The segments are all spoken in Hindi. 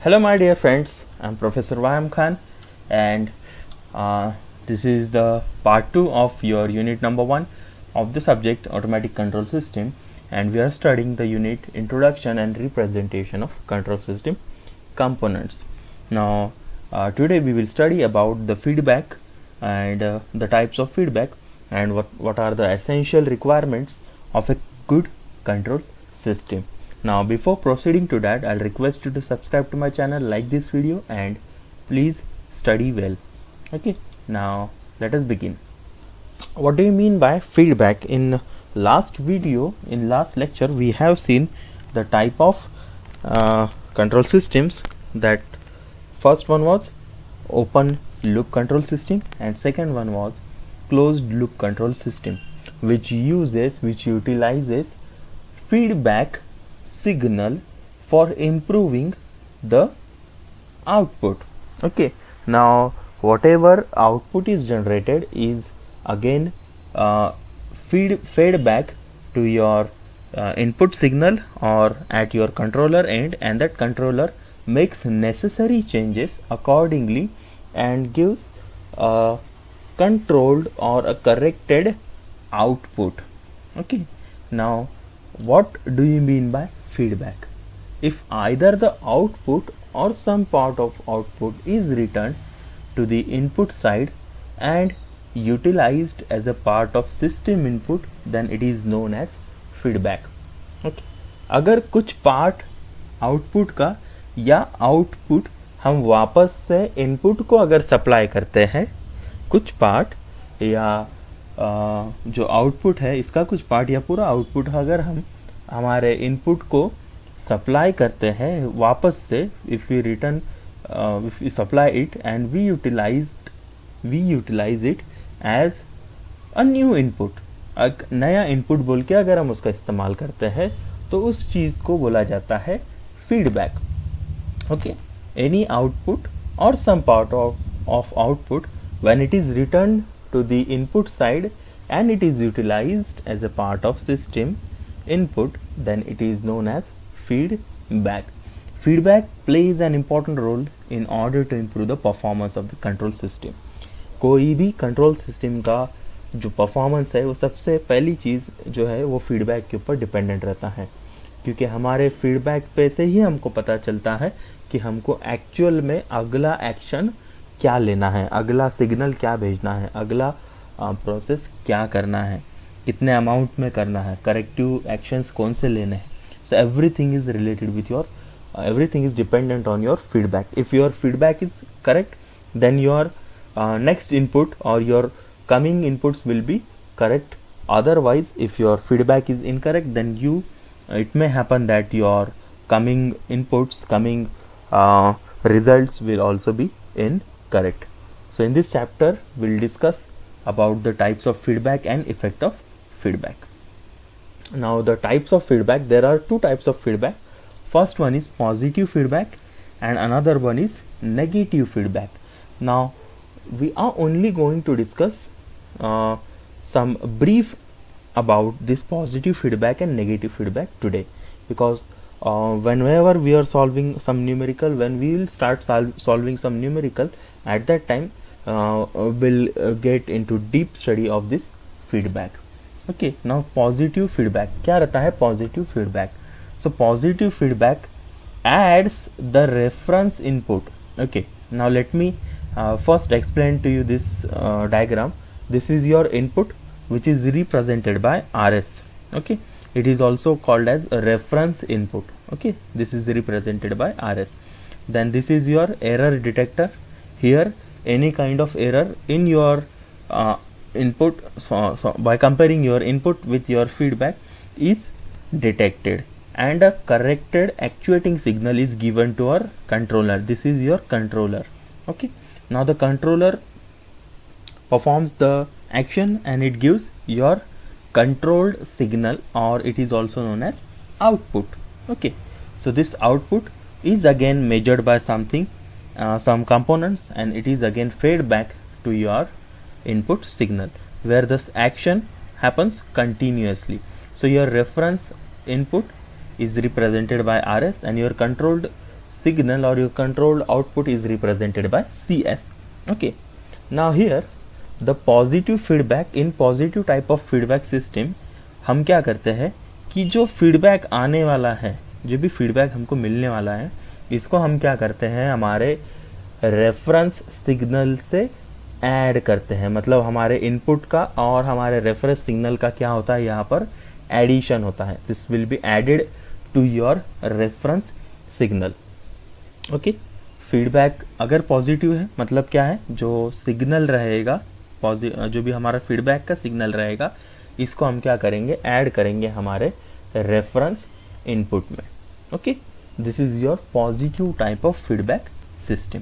Hello, my dear friends. I'm Professor Waham Khan, and this is the part 2 of your unit number 1 of the subject Automatic Control System, and we are studying the unit Introduction and Representation of Control System Components. Now, today we will study about the feedback and the types of feedback and what are the essential requirements of a good control system. Now before proceeding to that, I'll request you to subscribe to my channel, like this video, and please study well. Okay, now let us begin. What do you mean by feedback? In last lecture, we have seen the type of control systems. That first one was open loop control system, and second one was closed loop control system, which utilizes feedback signal for improving the output. Okay, now whatever output is generated is again fed back to your input signal or at your controller end, and that controller makes necessary changes accordingly and gives a controlled or a corrected output. Okay, now what do you mean by feedback? If either the output or some part of output is returned to the input side and utilized as a part of system input, then it is known as feedback. Okay, अगर कुछ पार्ट आउटपुट का या आउटपुट हम वापस से इनपुट को अगर सप्लाई करते हैं, कुछ पार्ट या जो आउटपुट है इसका कुछ पार्ट या पूरा आउटपुट अगर हम हमारे इनपुट को सप्लाई करते हैं वापस से, if we supply it and we utilise it as a new input, एक नया इनपुट बोल के अगर हम उसका इस्तेमाल करते हैं तो उस चीज़ को बोला जाता है फीडबैक. ओके, एनी आउटपुट और some part of output when it is returned to the input side and it is utilized as a part of system input, then it is known as feedback. Feedback plays an important role in order to improve the performance of the control system. कोई भी कंट्रोल सिस्टम का जो परफॉर्मेंस है वो सबसे पहली चीज़ जो है वो फीडबैक के ऊपर डिपेंडेंट रहता है, क्योंकि हमारे फीडबैक पे से ही हमको पता चलता है कि हमको एक्चुअल में अगला एक्शन क्या लेना है, अगला सिग्नल क्या भेजना है, अगला प्रोसेस क्या करना है, कितने अमाउंट में करना है, करेक्टिव एक्शंस कौन से लेने हैं. So everything is related with your everything is dependent on your feedback. If your feedback is correct, then your next input or your coming inputs will be correct. Otherwise, if your feedback is incorrect, then it may happen that your coming results will also be incorrect. So in this chapter we'll discuss about the types of feedback and effect of feedback. Now the types of feedback, there are two types of feedback. First one is positive feedback and another one is negative feedback. Now we are only going to discuss some brief about this positive feedback and negative feedback today, because whenever we are solving some numerical, when we will start solving some numerical, at that time we'll get into deep study of this feedback. Okay, now positive feedback, क्या रहता है positive feedback? So positive feedback adds the reference input. Okay, now let me first explain to you this diagram. This is your input which is represented by RS. Okay, it is also called as a reference input. Okay, this is represented by RS. Then this is your error detector. Here any kind of error in your input, so by comparing your input with your feedback is detected and a corrected actuating signal is given to our controller. This is your controller. Okay, now the controller performs the action and it gives your controlled signal, or it is also known as output. Okay, so this output is again measured by something, some components, and it is again fed back to your input signal, where this action happens continuously. So your reference input is represented by RS and your controlled signal or your controlled output is represented by CS. Okay, now here the positive feedback, in positive type of feedback system हम क्या करते हैं कि जो फीडबैक आने वाला है, जो भी फीडबैक हमको मिलने वाला है, इसको हम क्या करते हैं हमारे रेफरेंस सिग्नल से ऐड करते हैं. मतलब हमारे इनपुट का और हमारे रेफरेंस सिग्नल का क्या होता है, यहाँ पर एडिशन होता है. This will be added to your reference signal. Okay, feedback अगर पॉजिटिव है मतलब क्या है, जो सिग्नल रहेगा, जो भी हमारा फीडबैक का सिग्नल रहेगा, इसको हम क्या करेंगे, ऐड करेंगे हमारे रेफरेंस इनपुट में. Okay, this is your positive type of feedback system.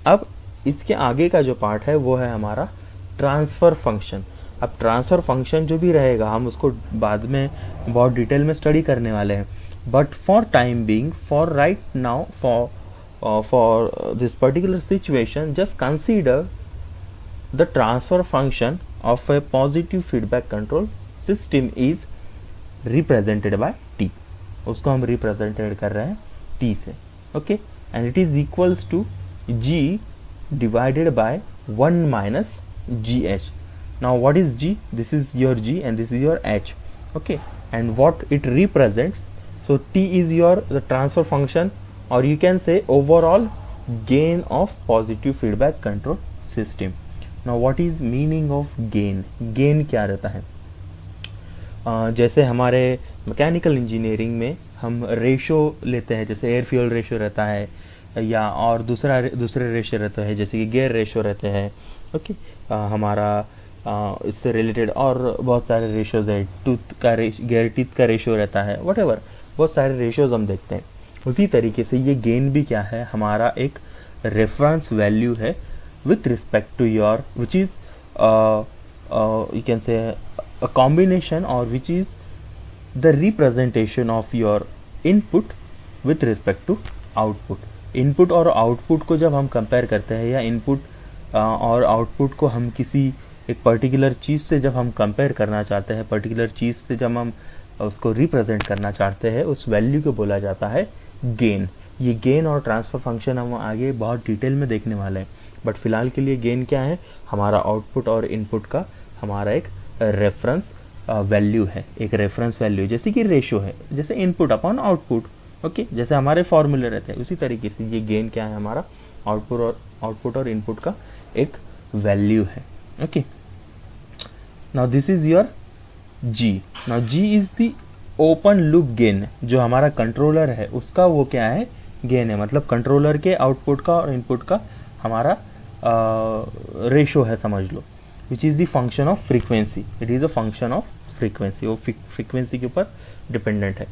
अब इसके आगे का जो पार्ट है वो है हमारा ट्रांसफ़र फंक्शन. अब ट्रांसफ़र फंक्शन जो भी रहेगा हम उसको बाद में बहुत डिटेल में स्टडी करने वाले हैं. But for time being, for right now, for this particular situation, just consider the transfer function of a positive feedback control system is represented by t. उसको हम represented कर रहे हैं t से. Okay, and it is equals to g divided by 1 minus gh. Now what is g? This is your g and this is your h. Okay, and what it represents, so t is your the transfer function, or you can say overall gain of positive feedback control system. Now what is meaning of gain? gain क्या रहता है? जैसे हमारे मैकेनिकल इंजीनियरिंग में हम रेशो लेते हैं, जैसे एयर फ्यूल रेशो रहता है, या और दूसरे रेशो रहते हैं, जैसे कि गेयर रेशो रहते हैं. ओके, हमारा इससे रिलेटेड और बहुत सारे रेशोज़ है. गेयर टीथ का रेशो रहता है, व्हाटएवर, बहुत सारे रेशोज़ हम देखते हैं. उसी तरीके से ये गेन भी क्या है, हमारा एक रेफरेंस वैल्यू है with respect to your, which is you can say a combination, or which is the representation of your input with respect to output. input और output को जब हम compare करते हैं, या input और output को हम किसी एक particular चीज़ से जब हम compare करना चाहते हैं, particular चीज़ से जब हम उसको represent करना चाहते हैं, उस value को बोला जाता है gain. ये गेन और ट्रांसफ़र फंक्शन हम आगे बहुत डिटेल में देखने वाले हैं. बट फिलहाल के लिए गेन क्या है, हमारा आउटपुट और इनपुट का हमारा एक रेफरेंस वैल्यू है, एक रेफरेंस वैल्यू, जैसे कि रेशो है, जैसे इनपुट अपॉन आउटपुट. ओके, जैसे हमारे फॉर्मूले रहते हैं, उसी तरीके से ये गेन क्या है, हमारा आउटपुट और इनपुट का एक वैल्यू है. Okay, now this is your G. Now G is the open loop gain. जो हमारा कंट्रोलर है उसका वो क्या है, गेन है. मतलब कंट्रोलर के आउटपुट का और इनपुट का हमारा रेशो है, समझ लो, which is the function of frequency. It is a function of frequency, वो फ्रीक्वेंसी के ऊपर डिपेंडेंट है.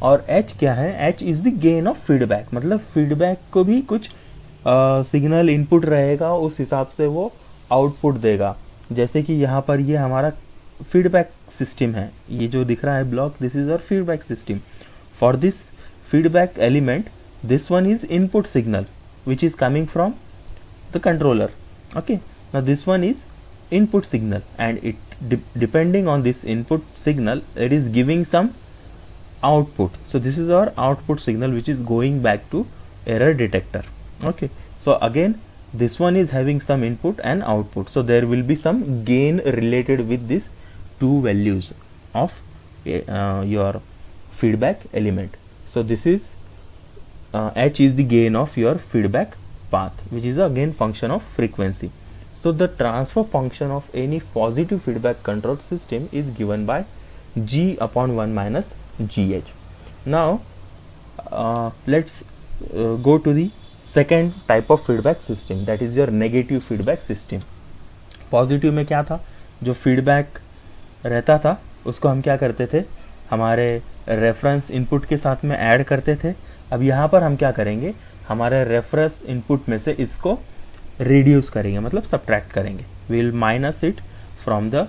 और एच क्या है, H is the gain of feedback. मतलब फीडबैक को भी कुछ सिग्नल इनपुट रहेगा, उस हिसाब से वो आउटपुट देगा. जैसे कि यहाँ पर ये हमारा फीडबैक सिस्टम है, ये जो दिख रहा है block, this is our feedback system. For this feedback element, this one is input signal which is coming from the controller. Okay, now this one is input signal, and it depending on this input signal, it is giving some output. So this is our output signal which is going back to error detector. Okay, so again this one is having some input and output, so there will be some gain related with these two values of your feedback element. So this is h is the gain of your feedback path, which is again function of frequency. So the transfer function of any positive feedback control system is given by g upon 1 minus gh. Now let's go to the second type of feedback system, that is your negative feedback system. Positive में क्या था, जो फीडबैक रहता था उसको हम क्या करते थे, हमारे रेफरेंस इनपुट के साथ में ऐड करते थे. अब यहाँ पर हम क्या करेंगे, हमारे रेफरेंस इनपुट में से इसको रिड्यूस करेंगे, मतलब सब्ट्रैक्ट करेंगे. We will minus it from the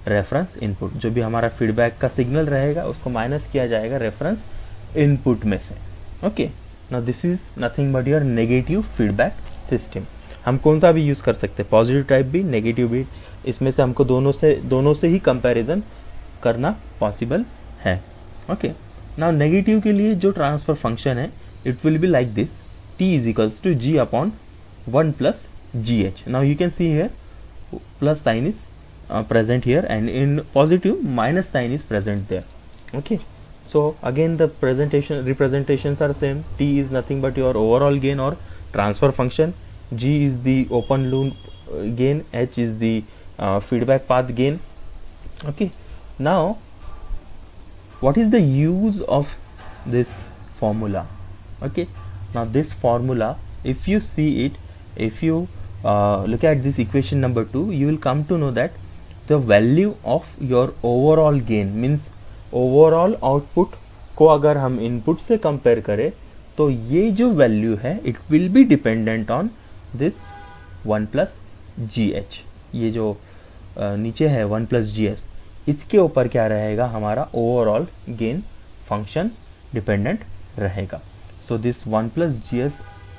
reference input. जो भी हमारा फीडबैक का सिग्नल रहेगा उसको माइनस किया जाएगा रेफरेंस इनपुट में से. Okay, now this is nothing but your negative feedback system. हम कौन सा भी यूज़ कर सकते हैं, पॉजिटिव टाइप भी, नेगेटिव भी. इसमें से हमको दोनों से ही कंपैरिजन करना पॉसिबल है. ओके, नाउ नेगेटिव के लिए जो ट्रांसफ़र फंक्शन है, it will be like this. T is equals to G upon 1 plus GH. Now you can see here plus sign is present here, and in positive minus sign is present there. Okay, so again the representations are same. T is nothing but your overall gain or transfer function, G is the open loop gain, H is the feedback path gain. Okay, now what is the use of this formula? Okay, now this formula, if you see it, if you look at this equation number 2, you will come to know that the value of your overall gain means overall output को अगर हम इनपुट से कंपेयर करें तो ये जो वैल्यू है it will be dependent on this 1 plus G H. ये जो नीचे है 1 प्लस जी एच, इसके ऊपर क्या रहेगा, हमारा ओवरऑल गेन फंक्शन डिपेंडेंट रहेगा. So this 1 plus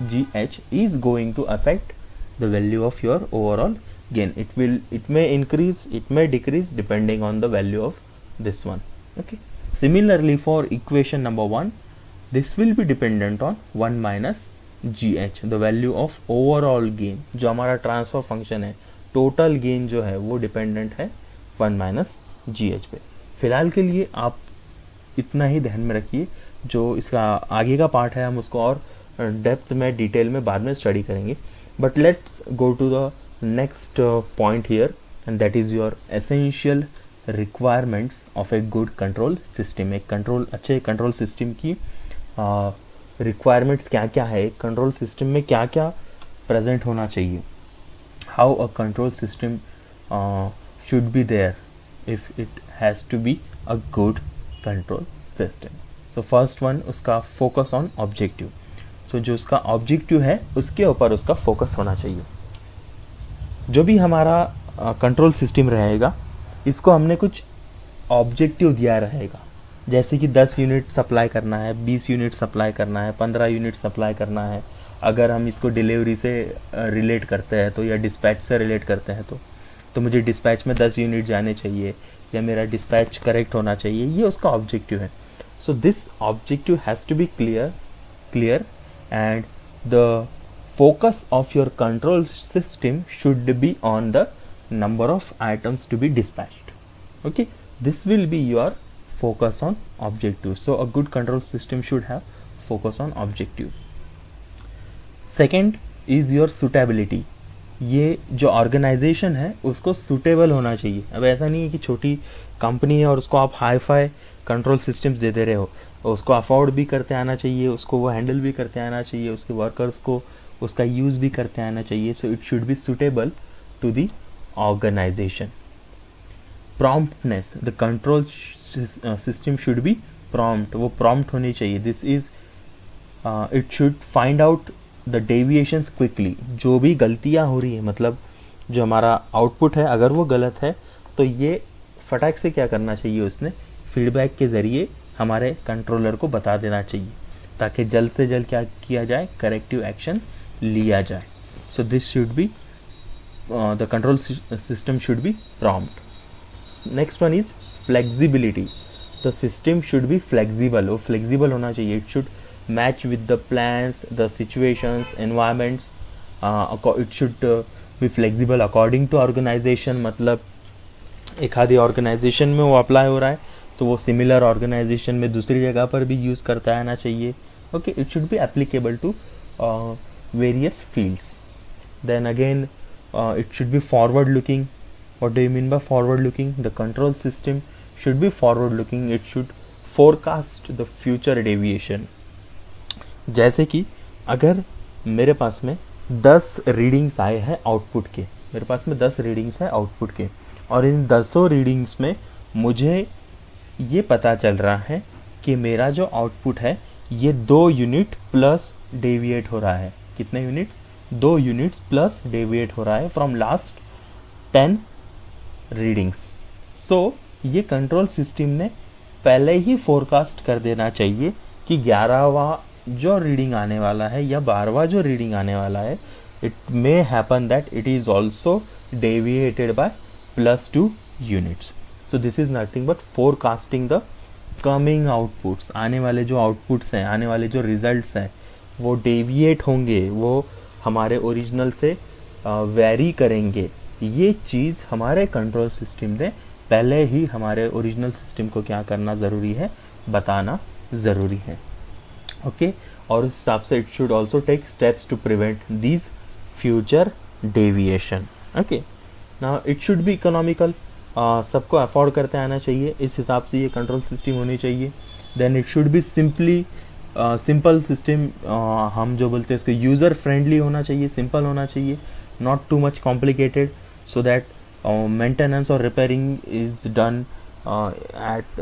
G H is going to affect the value of your overall gain. It may increase, it may decrease depending on the value of this one. Okay, similarly for equation number 1, this will be dependent on 1 minus gh, the value of overall gain. जो हमारा ट्रांसफर फंक्शन है, टोटल गेन जो है वो डिपेंडेंट है 1 माइनस जी एच पे. फिलहाल के लिए आप इतना ही ध्यान में रखिए. जो इसका आगे का पार्ट है हम उसको और डेप्थ में डिटेल में बाद में स्टडी करेंगे. But let's go to the next point here, and that is your essential requirements of a good control system. एक अच्छे कंट्रोल सिस्टम की requirements क्या क्या है, कंट्रोल सिस्टम में क्या क्या प्रेजेंट होना चाहिए. How a control system should be there if it has to be a good control system. So first one, उसका focus on objective. जो उसका ऑब्जेक्टिव है उसके ऊपर उसका फोकस होना चाहिए. जो भी हमारा कंट्रोल सिस्टम रहेगा इसको हमने कुछ ऑब्जेक्टिव दिया रहेगा, जैसे कि 10 यूनिट सप्लाई करना है, 20 यूनिट सप्लाई करना है, 15 यूनिट सप्लाई करना है. अगर हम इसको डिलीवरी से रिलेट करते हैं तो या डिस्पैच से रिलेट करते हैं तो मुझे डिस्पैच में 10 यूनिट जाने चाहिए या मेरा डिस्पैच करेक्ट होना चाहिए, ये उसका ऑब्जेक्टिव है. So this objective has to be clear and the focus of your control system should be on the number of items to be dispatched. Okay, this will be your focus on objective. So a good control system should have focus on objective. Second is your suitability. ये जो ऑर्गेनाइजेशन है उसको सूटेबल होना चाहिए. अब ऐसा नहीं है कि छोटी कंपनी है और उसको आप हाई फाई कंट्रोल सिस्टम्स दे दे रहे हो, उसको अफोर्ड भी करते आना चाहिए, उसको वो हैंडल भी करते आना चाहिए, उसके वर्कर्स को उसका यूज़ भी करते आना चाहिए. So it should be suitable to the organisation. Promptness, the control system should be prompt, वो प्रॉम्प्ट होनी चाहिए. This is it should find out the deviations quickly. जो भी गलतियाँ हो रही है, मतलब जो हमारा आउटपुट है अगर वो गलत है तो ये फटाक से क्या करना चाहिए, उसने फीडबैक के ज़रिए हमारे कंट्रोलर को बता देना चाहिए ताकि जल्द से जल्द क्या किया जाए, करेक्टिव एक्शन लिया जाए. So this should be the control system should be prompt. Next one is flexibility. The system should be flexible, वो फ्लेक्सिबल होना चाहिए. It should match with the plans, the situations, environments. It should be flexible according to organisation. मतलब एक आधी ऑर्गेनाइजेशन में वो अप्लाई हो रहा है तो वो सिमिलर ऑर्गेनाइजेशन में दूसरी जगह पर भी यूज़ करता आना चाहिए. Okay, it should be applicable to various fields. Then again it should be forward looking. What do you mean by forward looking? The control system should be forward looking. It should forecast the future deviation. जैसे कि अगर मेरे पास में 10 रीडिंग्स आए हैं आउटपुट के, मेरे पास में 10 रीडिंग्स हैं आउटपुट के, और इन 10 रीडिंग्स में मुझे ये पता चल रहा है कि मेरा जो आउटपुट है ये 2 यूनिट प्लस डेविएट हो रहा है. कितने यूनिट्स? 2 यूनिट्स प्लस डेविएट हो रहा है फ्रॉम लास्ट 10 रीडिंग्स. सो ये कंट्रोल सिस्टम ने पहले ही फोरकास्ट कर देना चाहिए कि 11वां जो रीडिंग आने वाला है या 12वां जो रीडिंग आने वाला है, it may happen that it is also deviated by +2 units. So this is nothing but forecasting the coming outputs. आने वाले जो आउटपुट्स हैं, आने वाले जो रिजल्ट्स हैं, वो डेविएट होंगे, वो हमारे ओरिजिनल से वेरी करेंगे, ये चीज़ हमारे कंट्रोल सिस्टम ने पहले ही हमारे ओरिजिनल सिस्टम को क्या करना ज़रूरी है, बताना ज़रूरी है। ओके और उस हिसाब से it should also take steps to prevent these future deviation. Okay now it should be economical, सबको अफोर्ड करते आना चाहिए, इस हिसाब से ये कंट्रोल सिस्टम होनी चाहिए। Then it should be simple system, हम जो बोलते हैं उसको यूज़र फ्रेंडली होना चाहिए, सिंपल होना चाहिए, not too much complicated, so that maintenance और repairing is done at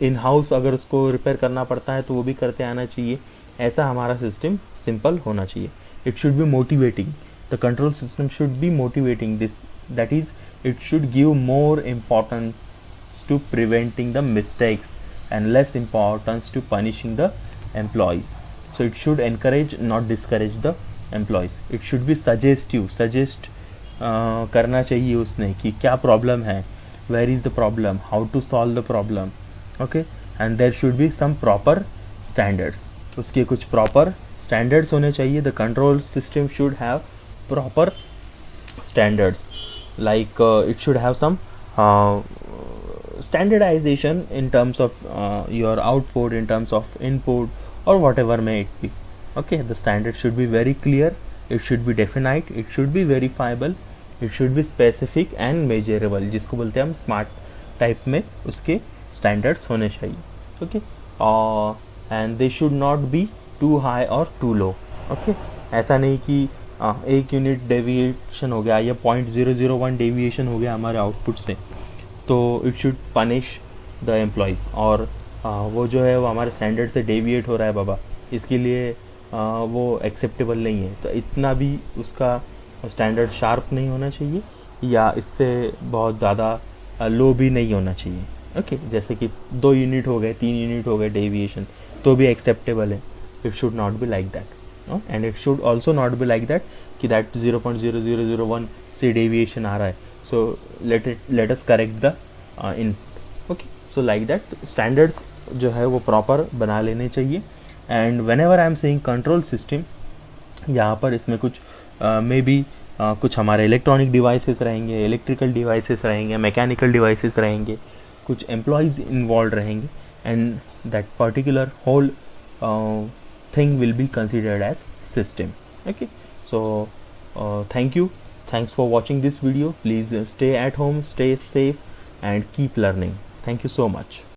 in house. अगर उसको रिपेयर करना पड़ता है तो वो भी करते आना चाहिए। ऐसा हमारा सिस्टम सिंपल होना चाहिए। It should B motivating, the control system should B motivating this, that is it should give more importance to preventing the mistakes and less importance to punishing the employees. So it should encourage, not discourage the employees. It should be suggestive, suggest करना चाहिए उसने कि क्या प्रॉब्लम है, where is the problem, how to solve the problem. Okay, and there should be some proper standards. उसके कुछ proper standards होने चाहिए. The control system should have proper standards. Like it should have some standardization in terms of your output, in terms of input, or whatever may it be. Okay, the standard should be very clear, it should be definite, it should be verifiable, it should be specific and measurable, जिसको बोलते हैं हम स्मार्ट टाइप में उसके standards होने चाहिए. Okay, and they should not be too high or too low. Okay, ऐसा नहीं कि एक यूनिट डेविएशन हो गया या 0.001 डेविएशन हो गया हमारे आउटपुट से, तो it should punish the employees, और वो जो है वो हमारे स्टैंडर्ड से डेविएट हो रहा है बाबा, इसके लिए वो एक्सेप्टेबल नहीं है। तो इतना भी उसका स्टैंडर्ड शार्प नहीं होना चाहिए या इससे बहुत ज़्यादा लो भी नहीं होना चाहिए। ओके, जैसे कि 2 यूनिट हो गए, 3 यूनिट हो गए डेविएशन, तो भी एक्सेप्टेबल है। It should not be like that, and it should also not be like that कि that 0.0001 से deviation आ रहा है, so let us correct the input. Okay, so like that standards जो है वो proper बना लेने चाहिए। and whenever I am saying control system, यहाँ पर इसमें कुछ maybe कुछ हमारे इलेक्ट्रॉनिक डिवाइसेस रहेंगे, इलेक्ट्रिकल डिवाइसेस रहेंगे, मैकेनिकल डिवाइसेस रहेंगे, कुछ एम्प्लॉयज़ इन्वॉल्व रहेंगे, and that particular whole thing will be considered as system. Okay, so thanks for watching this video. Please stay at home, stay safe, and keep learning. Thank you so much.